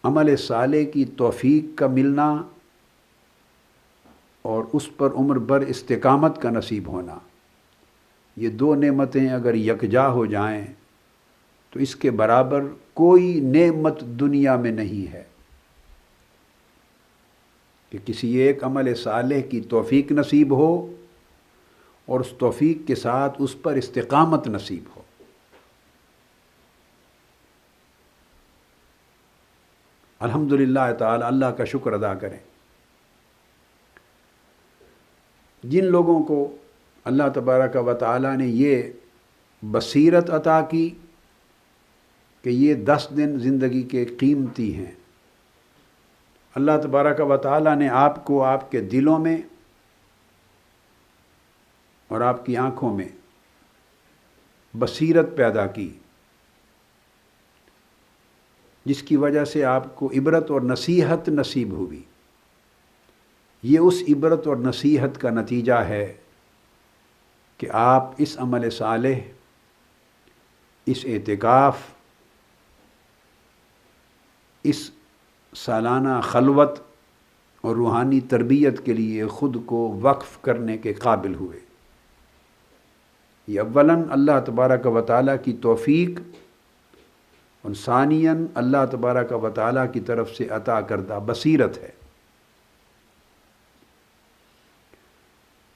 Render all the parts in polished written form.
عمل صالح کی توفیق کا ملنا اور اس پر عمر بھر استقامت کا نصیب ہونا، یہ دو نعمتیں اگر یکجا ہو جائیں تو اس کے برابر کوئی نعمت دنیا میں نہیں ہے کہ کسی ایک عمل صالح کی توفیق نصیب ہو اور اس توفیق کے ساتھ اس پر استقامت نصیب ہو۔ الحمدللہ تعالی، اللہ کا شکر ادا کریں۔ جن لوگوں کو اللہ تبارک و تعالی نے یہ بصیرت عطا کی کہ یہ 10 دن زندگی کے قیمتی ہیں، اللہ تبارک و تعالی نے آپ کو آپ کے دلوں میں اور آپ کی آنکھوں میں بصیرت پیدا کی، جس کی وجہ سے آپ کو عبرت اور نصیحت نصیب ہوئی۔ یہ اس عبرت اور نصیحت کا نتیجہ ہے کہ آپ اس عمل صالح، اس اعتکاف، اس سالانہ خلوت اور روحانی تربیت کے لیے خود کو وقف کرنے کے قابل ہوئے۔ یہ اولاً اللہ تبارک و تعالیٰ کی توفیق اور ثانیاً اللہ تبارک و تعالیٰ کی طرف سے عطا کردہ بصیرت ہے۔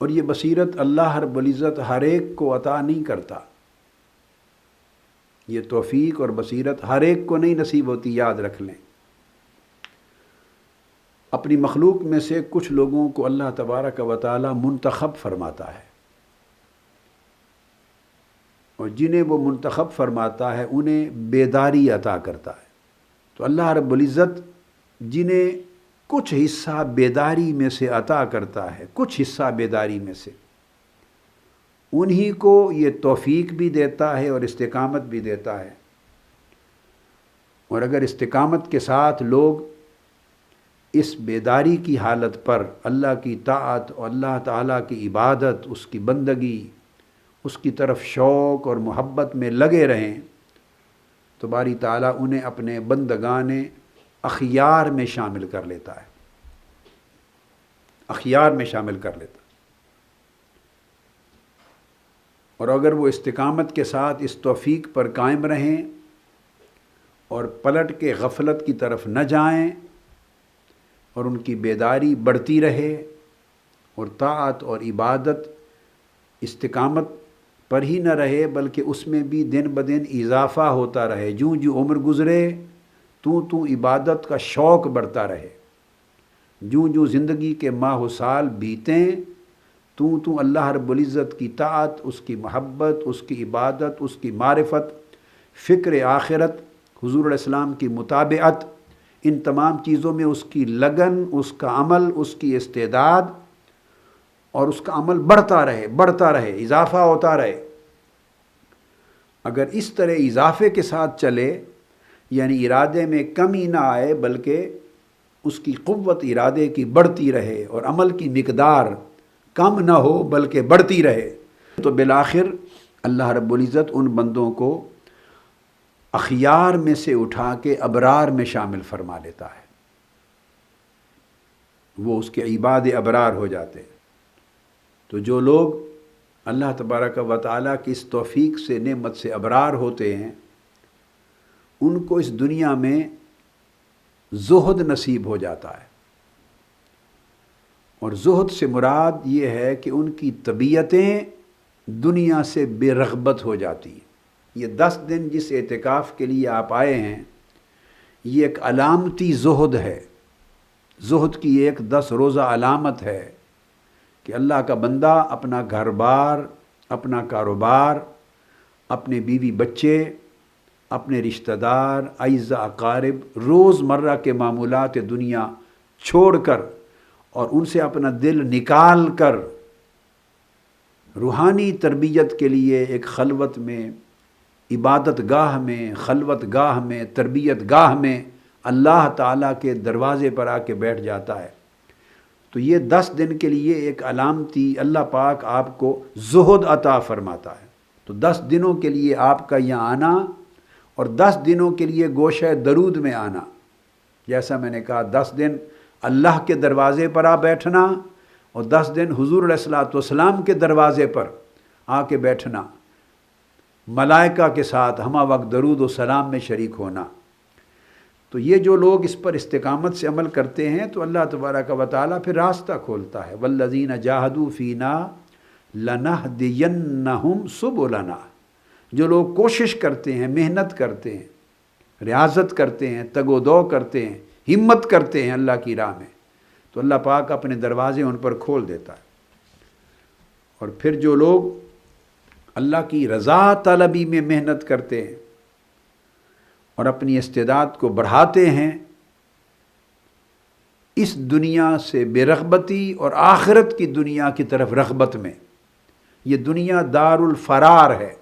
اور یہ بصیرت اللہ رب العزت ہر ایک کو عطا نہیں کرتا، یہ توفیق اور بصیرت ہر ایک کو نہیں نصیب ہوتی، یاد رکھ لیں۔ اپنی مخلوق میں سے کچھ لوگوں کو اللہ تبارک و تعالی منتخب فرماتا ہے، اور جنہیں وہ منتخب فرماتا ہے انہیں بیداری عطا کرتا ہے۔ تو اللہ رب العزت جنہیں کچھ حصہ بیداری میں سے عطا کرتا ہے، کچھ حصہ بیداری میں سے، انہی کو یہ توفیق بھی دیتا ہے اور استقامت بھی دیتا ہے۔ اور اگر استقامت کے ساتھ لوگ اس بیداری کی حالت پر اللہ کی طاعت اور اللہ تعالیٰ کی عبادت، اس کی بندگی، اس کی طرف شوق اور محبت میں لگے رہیں تو باری تعالیٰ انہیں اپنے بندگان اخیار میں شامل کر لیتا ہے، اخیار میں شامل کر لیتا ہے۔ اور اگر وہ استقامت کے ساتھ اس توفیق پر قائم رہیں اور پلٹ کے غفلت کی طرف نہ جائیں اور ان کی بیداری بڑھتی رہے اور طاعت اور عبادت استقامت پر ہی نہ رہے بلکہ اس میں بھی دن بدن اضافہ ہوتا رہے، جوں جوں عمر گزرے تو عبادت کا شوق بڑھتا رہے، جوں جوں زندگی کے ماہ و سال بیتیں تو اللہ رب العزت کی طاعت، اس کی محبت، اس کی عبادت، اس کی معرفت، فکر آخرت، حضور علیہ السلام کی متابعت، ان تمام چیزوں میں اس کی لگن، اس کا عمل، اس کی استعداد اور اس کا عمل بڑھتا رہے، اضافہ ہوتا رہے۔ اگر اس طرح اضافے کے ساتھ چلے، یعنی ارادے میں کمی نہ آئے بلکہ اس کی قوت ارادے کی بڑھتی رہے اور عمل کی مقدار کم نہ ہو بلکہ بڑھتی رہے، تو بالآخر اللہ رب العزت ان بندوں کو اخیار میں سے اٹھا کے ابرار میں شامل فرما لیتا ہے، وہ اس کے عباد ابرار ہو جاتے ہیں۔ تو جو لوگ اللہ تبارک و تعالیٰ کی اس توفیق سے، نعمت سے ابرار ہوتے ہیں، ان کو اس دنیا میں زہد نصیب ہو جاتا ہے۔ اور زہد سے مراد یہ ہے کہ ان کی طبیعتیں دنیا سے بے رغبت ہو جاتی ہیں۔ یہ 10 دن جس اعتکاف کے لیے آپ آئے ہیں، یہ ایک علامتی زہد ہے، زہد کی ایک 10 روزہ علامت ہے کہ اللہ کا بندہ اپنا گھر بار، اپنا کاروبار، اپنے بیوی بچے، اپنے رشتہ دار، اعزاء اقارب، روز مرہ کے معمولات دنیا چھوڑ کر اور ان سے اپنا دل نکال کر روحانی تربیت کے لیے ایک خلوت میں، عبادت گاہ میں، خلوت گاہ میں، تربیت گاہ میں اللہ تعالیٰ کے دروازے پر آ کے بیٹھ جاتا ہے۔ تو یہ 10 دن کے لیے ایک علامتی اللہ پاک آپ کو زہد عطا فرماتا ہے۔ تو 10 دنوں کے لیے آپ کا یہاں آنا اور 10 دنوں کے لیے گوشہ درود میں آنا، جیسا میں نے کہا 10 دن اللہ کے دروازے پر آ بیٹھنا اور 10 دن حضور علیہ الصلوۃ والسلام کے دروازے پر آ کے بیٹھنا، ملائکہ کے ساتھ ہمہ وقت درود و سلام میں شریک ہونا۔ تو یہ جو لوگ اس پر استقامت سے عمل کرتے ہیں تو اللہ تبارک و تعالیٰ پھر راستہ کھولتا ہے۔ والذین جاہدوا فینا لنہدینہم سبلنا، جو لوگ کوشش کرتے ہیں، محنت کرتے ہیں، ریاضت کرتے ہیں، تگ و دو کرتے ہیں، ہمت کرتے ہیں اللہ کی راہ میں، تو اللہ پاک اپنے دروازے ان پر کھول دیتا ہے۔ اور پھر جو لوگ اللہ کی رضا طلبی میں محنت کرتے ہیں اور اپنی استعداد کو بڑھاتے ہیں، اس دنیا سے بے رغبتی اور آخرت کی دنیا کی طرف رغبت میں، یہ دنیا دار الفرار ہے،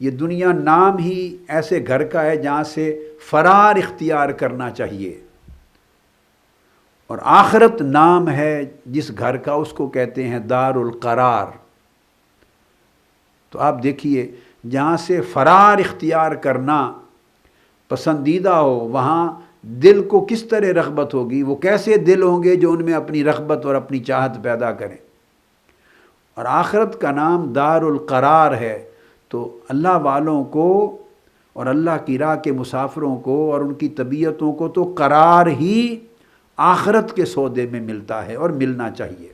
یہ دنیا نام ہی ایسے گھر کا ہے جہاں سے فرار اختیار کرنا چاہیے، اور آخرت نام ہے جس گھر کا، اس کو کہتے ہیں دار القرار۔ تو آپ دیکھیے جہاں سے فرار اختیار کرنا پسندیدہ ہو، وہاں دل کو کس طرح رغبت ہوگی، وہ کیسے دل ہوں گے جو ان میں اپنی رغبت اور اپنی چاہت پیدا کریں۔ اور آخرت کا نام دار القرار ہے، تو اللہ والوں کو اور اللہ کی راہ کے مسافروں کو اور ان کی طبیعتوں کو تو قرار ہی آخرت کے سودے میں ملتا ہے اور ملنا چاہیے۔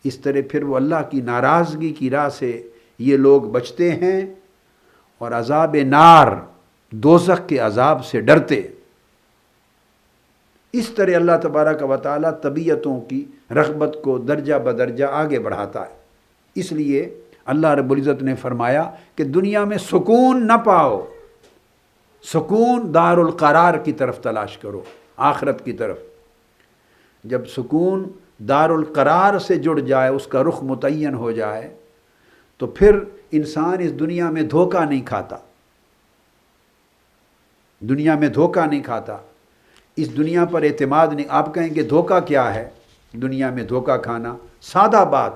اس طرح پھر وہ اللہ کی ناراضگی کی راہ سے یہ لوگ بچتے ہیں اور عذاب نار، دوزخ کے عذاب سے ڈرتے۔ اس طرح اللہ تبارک و تعالیٰ طبیعتوں کی رغبت کو درجہ بدرجہ آگے بڑھاتا ہے۔ اس لیے اللہ رب العزت نے فرمایا کہ دنیا میں سکون نہ پاؤ، سکون دار القرار کی طرف تلاش کرو، آخرت کی طرف۔ جب سکون دار القرار سے جڑ جائے، اس کا رخ متعین ہو جائے، تو پھر انسان اس دنیا میں دھوکہ نہیں کھاتا، دنیا میں دھوکہ نہیں کھاتا، اس دنیا پر اعتماد نہیں۔ آپ کہیں کہ دھوکہ کیا ہے دنیا میں دھوکہ کھانا؟ سادہ بات،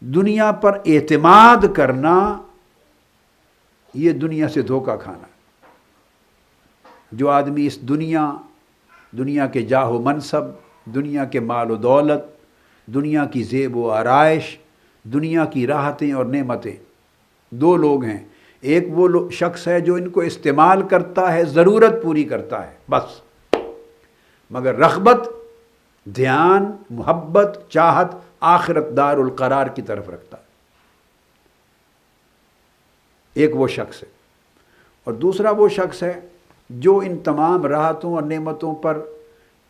دنیا پر اعتماد کرنا یہ دنیا سے دھوکہ کھانا۔ جو آدمی اس دنیا کے جاہ و منصب، دنیا کے مال و دولت، دنیا کی زیب و آرائش، دنیا کی راحتیں اور نعمتیں، دو لوگ ہیں، ایک وہ شخص ہے جو ان کو استعمال کرتا ہے، ضرورت پوری کرتا ہے بس، مگر رغبت، دھیان، محبت، چاہت آخرت دار القرار کی طرف رکھتا ہے۔ ایک وہ شخص ہے، اور دوسرا وہ شخص ہے جو ان تمام راحتوں اور نعمتوں پر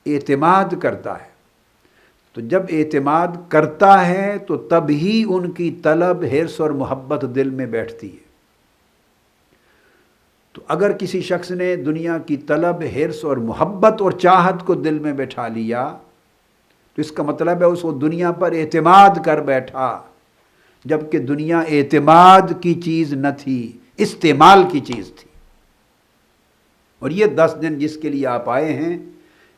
اعتماد کرتا ہے۔ تو جب اعتماد کرتا ہے تو تب ہی ان کی طلب، حرص اور محبت دل میں بیٹھتی ہے۔ تو اگر کسی شخص نے دنیا کی طلب، حرص اور محبت اور چاہت کو دل میں بٹھا لیا تو اس کا مطلب ہے اس کو دنیا پر اعتماد کر بیٹھا، جبکہ دنیا اعتماد کی چیز نہ تھی، استعمال کی چیز تھی۔ اور یہ 10 دن جس کے لیے آپ آئے ہیں،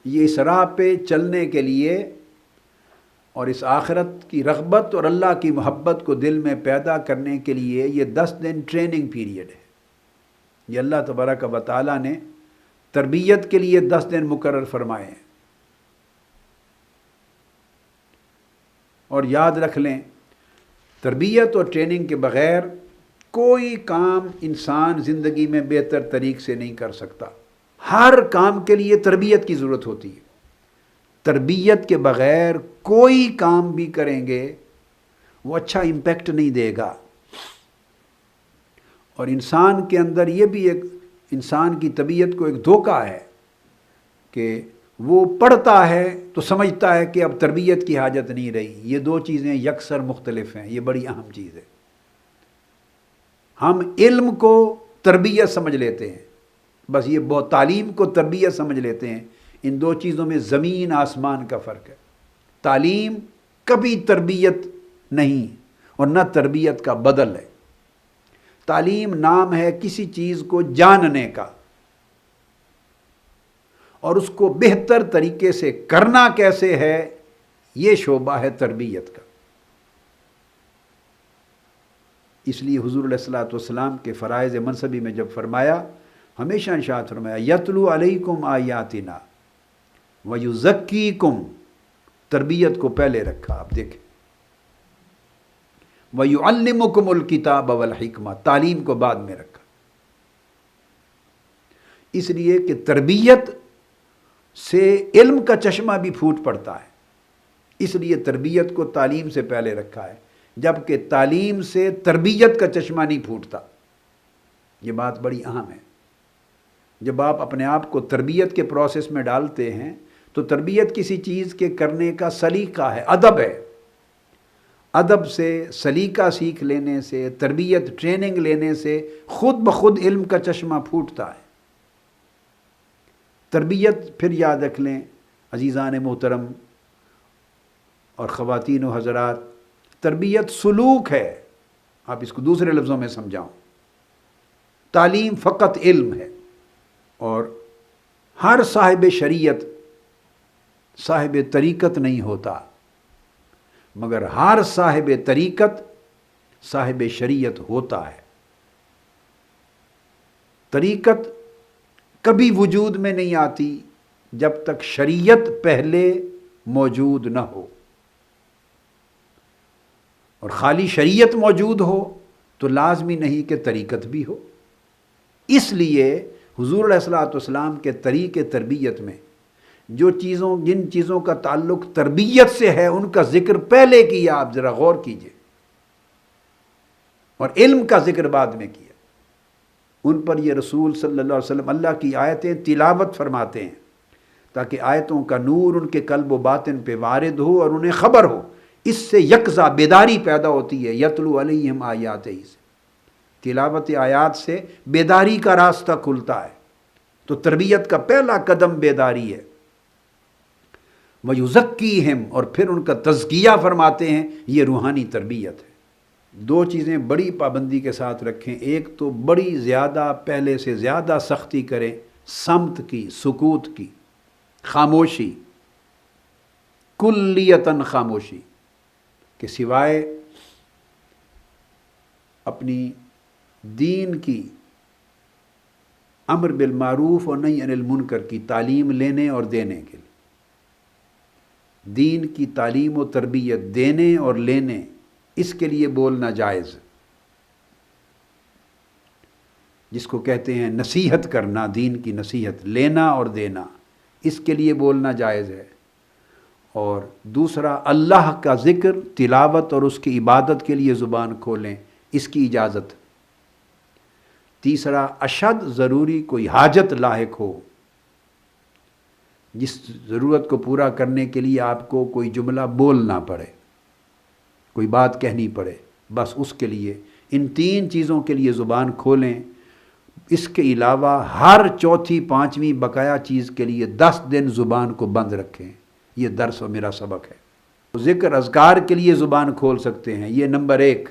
یہ اس راہ پہ چلنے کے لیے اور اس آخرت کی رغبت اور اللہ کی محبت کو دل میں پیدا کرنے کے لیے یہ 10 دن ٹریننگ پیریڈ ہے۔ یہ اللہ تبارک و تعالیٰ نے تربیت کے لیے 10 دن مقرر فرمائے ہیں۔ اور یاد رکھ لیں، تربیت اور ٹریننگ کے بغیر کوئی کام انسان زندگی میں بہتر طریق سے نہیں کر سکتا۔ ہر کام کے لیے تربیت کی ضرورت ہوتی ہے۔ تربیت کے بغیر کوئی کام بھی کریں گے وہ اچھا امپیکٹ نہیں دے گا۔ اور انسان کے اندر یہ بھی ایک انسان کی طبیعت کو ایک دھوکہ ہے کہ وہ پڑھتا ہے تو سمجھتا ہے کہ اب تربیت کی حاجت نہیں رہی۔ یہ دو چیزیں یکسر مختلف ہیں، یہ بڑی اہم چیز ہے۔ ہم علم کو تربیت سمجھ لیتے ہیں، بس یہ بہت تعلیم کو تربیت سمجھ لیتے ہیں۔ ان دو چیزوں میں زمین آسمان کا فرق ہے۔ تعلیم کبھی تربیت نہیں اور نہ تربیت کا بدل ہے۔ تعلیم نام ہے کسی چیز کو جاننے کا، اور اس کو بہتر طریقے سے کرنا کیسے ہے، یہ شعبہ ہے تربیت کا۔ اس لیے حضور علیہ الصلوۃ والسلام کے فرائض منصبی میں جب فرمایا ہمیشہ ارشاد فرمایا یتلو علیکم آیاتنا ویزکیکم، تربیت کو پہلے رکھا، آپ دیکھیں، وَيُعَلِّمُكُمُ الْكِتَابَ وَالْحِكْمَةَ، تعلیم کو بعد میں رکھا، اس لیے کہ تربیت سے علم کا چشمہ بھی پھوٹ پڑتا ہے، اس لیے تربیت کو تعلیم سے پہلے رکھا ہے، جبکہ تعلیم سے تربیت کا چشمہ نہیں پھوٹتا۔ یہ بات بڑی اہم ہے۔ جب آپ اپنے آپ کو تربیت کے پروسیس میں ڈالتے ہیں تو تربیت کسی چیز کے کرنے کا سلیقہ ہے، ادب ہے۔ ادب سے، سلیقہ سیکھ لینے سے، تربیت ٹریننگ لینے سے خود بخود علم کا چشمہ پھوٹتا ہے۔ تربیت پھر یاد رکھ لیں عزیزان محترم اور خواتین و حضرات، تربیت سلوک ہے۔ آپ اس کو دوسرے لفظوں میں سمجھاؤں، تعلیم فقط علم ہے، اور ہر صاحب شریعت صاحب طریقت نہیں ہوتا، مگر ہر صاحب طریقت صاحب شریعت ہوتا ہے۔ طریقت کبھی وجود میں نہیں آتی جب تک شریعت پہلے موجود نہ ہو، اور خالی شریعت موجود ہو تو لازمی نہیں کہ طریقت بھی ہو۔ اس لیے حضور علیہ الصلوۃ والسلام کے طریق تربیت میں جن چیزوں کا تعلق تربیت سے ہے ان کا ذکر پہلے کیا، آپ ذرا غور کیجئے، اور علم کا ذکر بعد میں کیا۔ ان پر یہ رسول صلی اللہ علیہ وسلم اللہ کی آیتیں تلاوت فرماتے ہیں تاکہ آیتوں کا نور ان کے قلب و باطن پہ وارد ہو اور انہیں خبر ہو، اس سے یکزا بیداری پیدا ہوتی ہے۔ یتلو علیہم آیاتہ سے، تلاوت آیات سے بیداری کا راستہ کھلتا ہے، تو تربیت کا پہلا قدم بیداری ہے۔ وَيُزَكِّيهِمْ، اور پھر ان کا تزکیہ فرماتے ہیں، یہ روحانی تربیت ہے۔ دو چیزیں بڑی پابندی کے ساتھ رکھیں، ایک تو بڑی زیادہ پہلے سے زیادہ سختی کریں صمت کی، سکوت کی، خاموشی، کلیتاً خاموشی، کہ سوائے اپنی دین کی امر بالمعروف اور نہی عن المنکر کی تعلیم لینے اور دینے کے لیے، دین کی تعلیم و تربیت دینے اور لینے، اس کے لیے بولنا جائز، جس کو کہتے ہیں نصیحت کرنا، دین کی نصیحت لینا اور دینا، اس کے لیے بولنا جائز ہے۔ اور دوسرا، اللہ کا ذکر، تلاوت اور اس کی عبادت کے لیے زبان کھولیں، اس کی اجازت۔ تیسرا، اشد ضروری کوئی حاجت لاحق ہو، جس ضرورت کو پورا کرنے کے لیے آپ کو کوئی جملہ بولنا پڑے، کوئی بات کہنی پڑے، بس اس کے لیے ان تین چیزوں کے لیے زبان کھولیں۔ اس کے علاوہ ہر چوتھی پانچویں بقایا چیز کے لیے 10 دن زبان کو بند رکھیں۔ یہ درس و میرا سبق ہے۔ ذکر اذکار کے لیے زبان کھول سکتے ہیں، یہ نمبر 1۔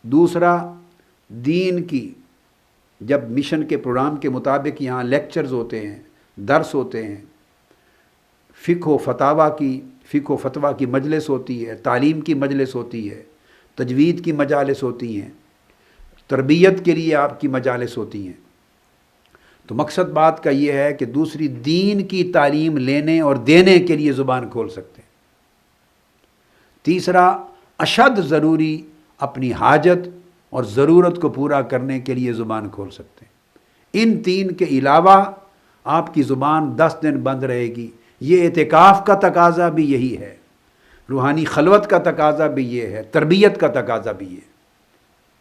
دوسرا، دین کی جب مشن کے پروگرام کے مطابق یہاں لیکچرز ہوتے ہیں، درس ہوتے ہیں، فقہ و فتویٰ کی مجلس ہوتی ہے، تعلیم کی مجلس ہوتی ہے، تجوید کی مجالس ہوتی ہیں، تربیت کے لیے آپ کی مجالس ہوتی ہیں، تو مقصد بات کا یہ ہے کہ دوسری دین کی تعلیم لینے اور دینے کے لیے زبان کھول سکتے ہیں۔ تیسرا، اشد ضروری اپنی حاجت اور ضرورت کو پورا کرنے کے لیے زبان کھول سکتے ہیں۔ ان تین کے علاوہ آپ کی زبان 10 دن بند رہے گی۔ یہ اعتکاف کا تقاضا بھی یہی ہے، روحانی خلوت کا تقاضا بھی یہ ہے، تربیت کا تقاضا بھی یہ ہے۔